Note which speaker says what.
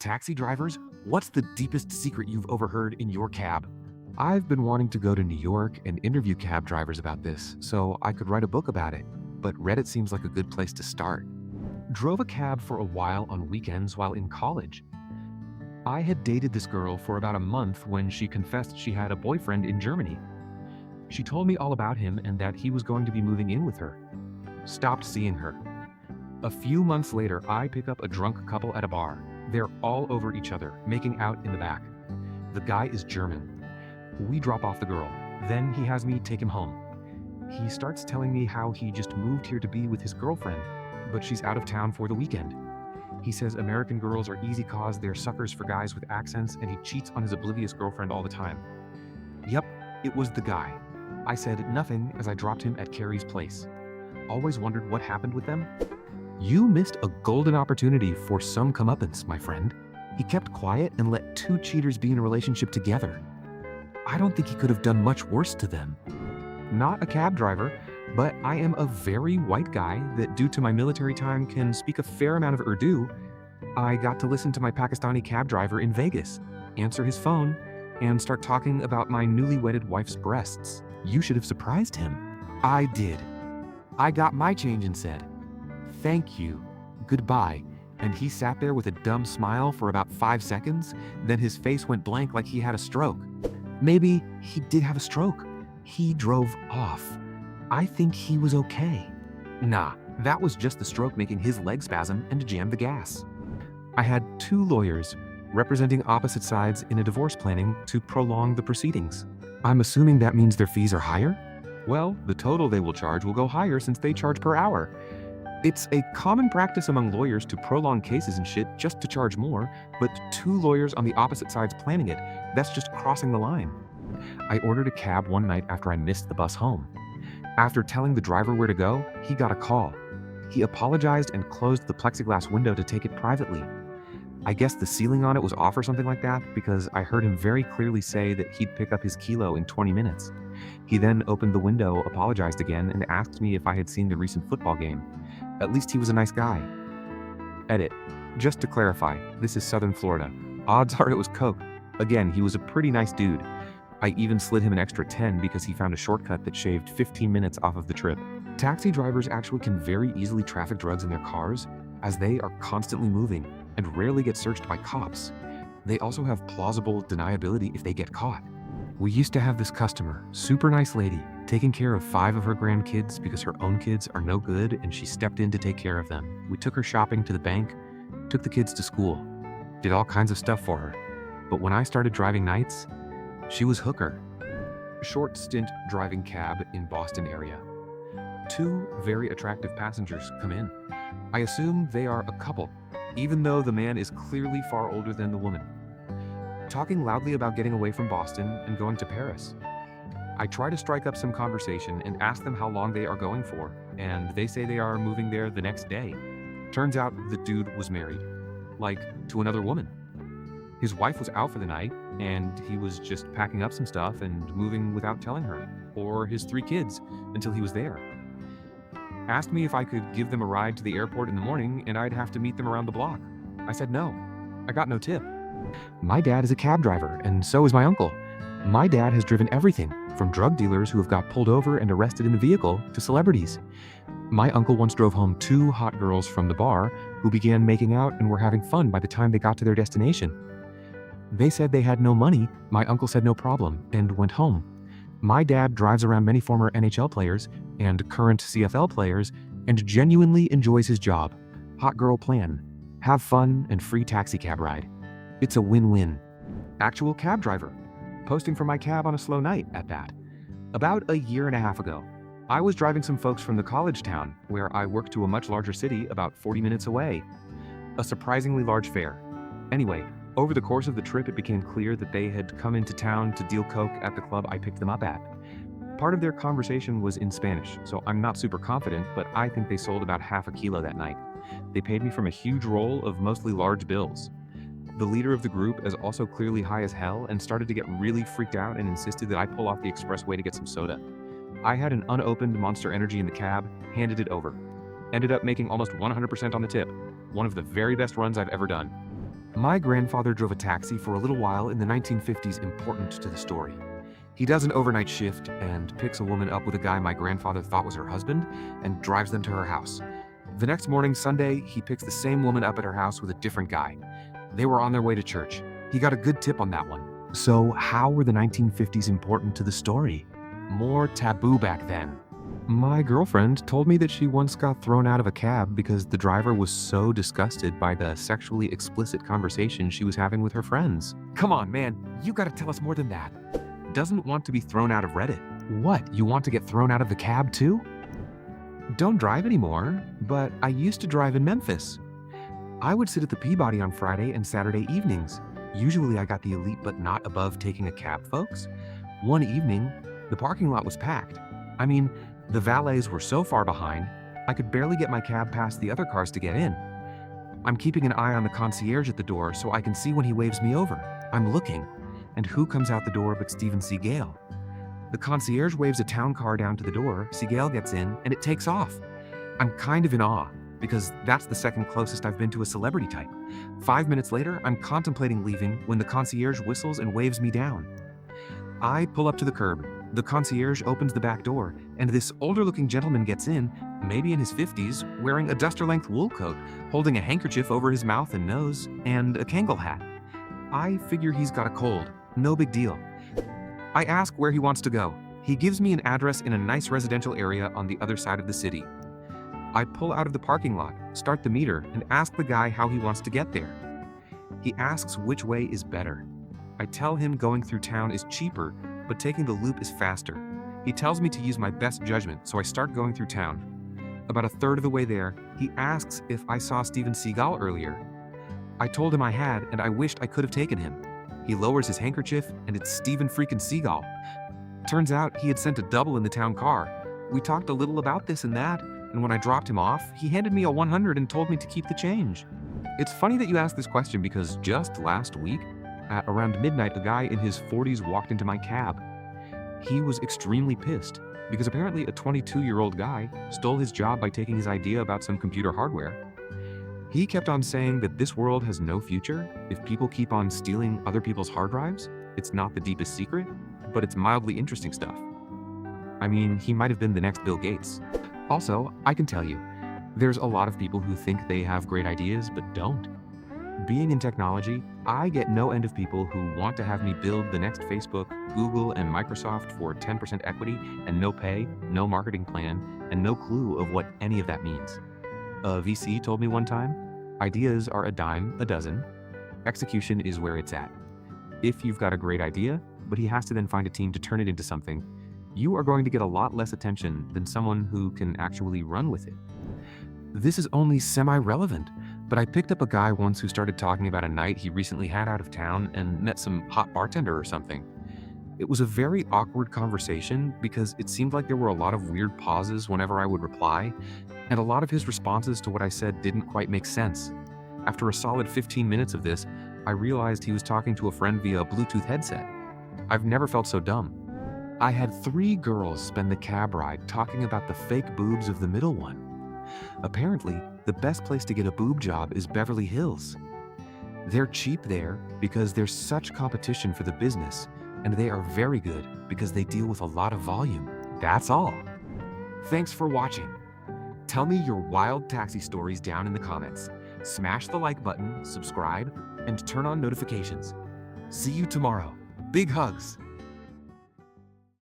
Speaker 1: Taxi drivers, what's the deepest secret you've overheard in your cab? I've been wanting to go to New York and interview cab drivers about this, so I could write a book about it, but Reddit seems like a good place to start. Drove a cab for a while on weekends while in college. I had dated this girl for about a month when she confessed she had a boyfriend in Germany. She told me all about him and that he was going to be moving in with her. Stopped seeing her. A few months later, I pick up a drunk couple at a bar. They're all over each other, making out in the back. The guy is German. We drop off the girl. Then he has me take him home. He starts telling me how he just moved here to be with his girlfriend, but she's out of town for the weekend. He says American girls are easy cause, they're suckers for guys with accents, and he cheats on his oblivious girlfriend all the time. Yep, it was the guy. I said nothing as I dropped him at Carrie's place. Always wondered what happened with them. You missed a golden opportunity for some comeuppance, my friend. He kept quiet and let two cheaters be in a relationship together. I don't think he could have done much worse to them. Not a cab driver, but I am a very white guy that, due to my military time, can speak a fair amount of Urdu. I got to listen to my Pakistani cab driver in Vegas, answer his phone, and start talking about my newly wedded wife's breasts. You should have surprised him. I did. I got my change and said, "Thank you, goodbye," and he sat there with a dumb smile for about 5 seconds, then his face went blank like he had a stroke. Maybe he did have a stroke. He drove off. I think he was okay. Nah, that was just the stroke making his leg spasm and jam the gas. I had 2 lawyers representing opposite sides in a divorce planning to prolong the proceedings. I'm assuming that means their fees are higher? Well, the total they will charge will go higher since they charge per hour. It's a common practice among lawyers to prolong cases and shit just to charge more, but 2 lawyers on the opposite sides planning it, that's just crossing the line. I ordered a cab one night after I missed the bus home. After telling the driver where to go, he got a call. He apologized and closed the plexiglass window to take it privately. I guess the ceiling on it was off or something like that, because I heard him very clearly say that he'd pick up his kilo in 20 minutes. He then opened the window, apologized again, and asked me if I had seen the recent football game. At least he was a nice guy. Edit. Just to clarify, this is Southern Florida. Odds are it was Coke. Again, he was a pretty nice dude. I even slid him an extra 10 because he found a shortcut that shaved 15 minutes off of the trip. Taxi drivers actually can very easily traffic drugs in their cars, as they are constantly moving and rarely get searched by cops. They also have plausible deniability if they get caught. We used to have this customer, super nice lady, taking care of 5 of her grandkids because her own kids are no good and she stepped in to take care of them. We took her shopping, to the bank, took the kids to school, did all kinds of stuff for her. But when I started driving nights, she was hooker. Short stint driving cab in Boston area. 2 very attractive passengers come in. I assume they are a couple, even though the man is clearly far older than the woman. Talking loudly about getting away from Boston and going to Paris. I try to strike up some conversation and ask them how long they are going for, and they say they are moving there the next day. Turns out the dude was married, like to another woman. His wife was out for the night, and he was just packing up some stuff and moving without telling her, or his 3 kids, until he was there. Asked me if I could give them a ride to the airport in the morning and I'd have to meet them around the block. I said no. I got no tip. My dad is a cab driver, and so is my uncle. My dad has driven everything, from drug dealers who have got pulled over and arrested in the vehicle to celebrities. My uncle once drove home 2 hot girls from the bar who began making out and were having fun by the time they got to their destination. They said they had no money, my uncle said no problem, and went home. My dad drives around many former NHL players and current CFL players and genuinely enjoys his job. Hot girl plan. Have fun and free taxi cab ride. It's a win-win. Actual cab driver. Posting for my cab on a slow night at that. About a year and a half ago, I was driving some folks from the college town, where I work, to a much larger city about 40 minutes away. A surprisingly large fare. Anyway, over the course of the trip, it became clear that they had come into town to deal coke at the club I picked them up at. Part of their conversation was in Spanish, so I'm not super confident, but I think they sold about half a kilo that night. They paid me from a huge roll of mostly large bills. The leader of the group is also clearly high as hell and started to get really freaked out and insisted that I pull off the expressway to get some soda. I had an unopened Monster Energy in the cab, handed it over. Ended up making almost 100% on the tip. One of the very best runs I've ever done. My grandfather drove a taxi for a little while in the 1950s important to the story. He does an overnight shift and picks a woman up with a guy my grandfather thought was her husband and drives them to her house. The next morning, Sunday, he picks the same woman up at her house with a different guy. They were on their way to church. He got a good tip on that one. So how were the 1950s important to the story? More taboo back then. My girlfriend told me that she once got thrown out of a cab because the driver was so disgusted by the sexually explicit conversation she was having with her friends. Come on, man, you gotta tell us more than that. Doesn't want to be thrown out of Reddit. What, you want to get thrown out of the cab too? Don't drive anymore, but I used to drive in Memphis. I would sit at the Peabody on Friday and Saturday evenings. Usually I got the elite but not above taking a cab, folks. One evening, the parking lot was packed. I mean, the valets were so far behind, I could barely get my cab past the other cars to get in. I'm keeping an eye on the concierge at the door so I can see when he waves me over. I'm looking, and who comes out the door but Stephen Seagal? The concierge waves a town car down to the door, Seagal gets in, and it takes off. I'm kind of in awe, because that's the second closest I've been to a celebrity type. 5 minutes later, I'm contemplating leaving when the concierge whistles and waves me down. I pull up to the curb. The concierge opens the back door, and this older-looking gentleman gets in, maybe in his 50s, wearing a duster-length wool coat, holding a handkerchief over his mouth and nose, and a Kangol hat. I figure he's got a cold. No big deal. I ask where he wants to go. He gives me an address in a nice residential area on the other side of the city. I pull out of the parking lot, start the meter, and ask the guy how he wants to get there. He asks which way is better. I tell him going through town is cheaper, but taking the loop is faster. He tells me to use my best judgment, so I start going through town. About a third of the way there, he asks if I saw Steven Seagal earlier. I told him I had, and I wished I could have taken him. He lowers his handkerchief, and it's Steven freaking Seagal. Turns out he had sent a double in the town car. We talked a little about this and that, and when I dropped him off, he handed me a 100 and told me to keep the change. It's funny that you asked this question because just last week, at around midnight, a guy in his 40s walked into my cab. He was extremely pissed because apparently a 22-year-old guy stole his job by taking his idea about some computer hardware. He kept on saying that this world has no future if people keep on stealing other people's hard drives. It's not the deepest secret, but it's mildly interesting stuff. I mean, he might have been the next Bill Gates. Also, I can tell you, there's a lot of people who think they have great ideas but don't. Being in technology, I get no end of people who want to have me build the next Facebook, Google, and Microsoft for 10% equity and no pay, no marketing plan, and no clue of what any of that means. A VC told me one time, ideas are a dime a dozen. Execution is where it's at. If you've got a great idea, but he has to then find a team to turn it into something, you are going to get a lot less attention than someone who can actually run with it. This is only semi-relevant, but I picked up a guy once who started talking about a night he recently had out of town and met some hot bartender or something. It was a very awkward conversation because it seemed like there were a lot of weird pauses whenever I would reply, and a lot of his responses to what I said didn't quite make sense. After a solid 15 minutes of this, I realized he was talking to a friend via a Bluetooth headset. I've never felt so dumb. I had 3 girls spend the cab ride talking about the fake boobs of the middle one. Apparently, the best place to get a boob job is Beverly Hills. They're cheap there because there's such competition for the business, and they are very good because they deal with a lot of volume. That's all. Thanks for watching. Tell me your wild taxi stories down in the comments. Smash the like button, subscribe, and turn on notifications. See you tomorrow. Big hugs.